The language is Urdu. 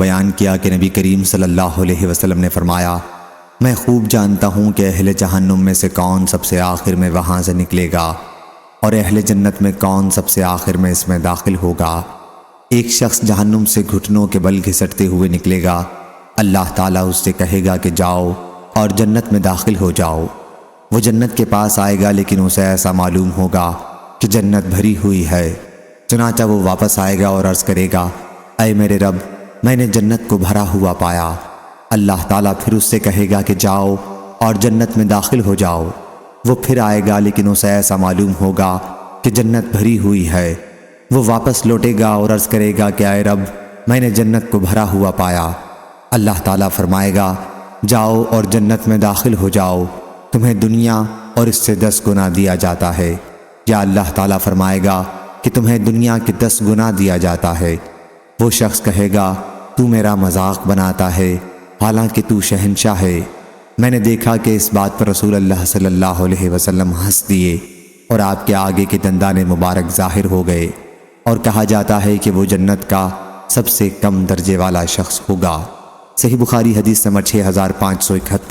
بیان کیا کہ نبی کریم صلی اللہ علیہ وسلم نے فرمایا، میں خوب جانتا ہوں کہ اہل جہنم میں سے کون سب سے آخر میں وہاں سے نکلے گا اور اہل جنت میں کون سب سے آخر میں اس میں داخل ہوگا۔ ایک شخص جہنم سے گھٹنوں کے بل گھسٹتے ہوئے نکلے گا، اللہ تعالیٰ اس سے کہے گا کہ جاؤ اور جنت میں داخل ہو جاؤ۔ وہ جنت کے پاس آئے گا لیکن اسے ایسا معلوم ہوگا کہ جنت بھری ہوئی ہے، چنانچہ وہ واپس آئے گا اور عرض کرے گا، اے میرے رب، میں نے جنت کو بھرا ہوا پایا۔ اللہ تعالیٰ پھر اس سے کہے گا کہ جاؤ اور جنت میں داخل ہو جاؤ۔ وہ پھر آئے گا لیکن اسے ایسا معلوم ہوگا کہ جنت بھری ہوئی ہے۔ وہ واپس لوٹے گا اور عرض کرے گا کہ اے رب، میں نے جنت کو بھرا ہوا پایا۔ اللہ تعالیٰ فرمائے گا، جاؤ اور جنت میں داخل ہو جاؤ، تمہیں دنیا اور اس سے 10 گنا دیا جاتا ہے۔ یا اللہ تعالیٰ فرمائے گا کہ تمہیں دنیا کے 10 گنا دیا جاتا ہے۔ وہ شخص کہے گا، تو میرا مذاق بناتا ہے، حالانکہ تو شہنشاہ ہے۔ میں نے دیکھا کہ اس بات پر رسول اللہ صلی اللہ علیہ وسلم ہنس دیے اور آپ کے آگے کے دندان مبارک ظاہر ہو گئے، اور کہا جاتا ہے کہ وہ جنت کا سب سے کم درجے والا شخص ہوگا۔ صحیح بخاری حدیث نمبر 6571۔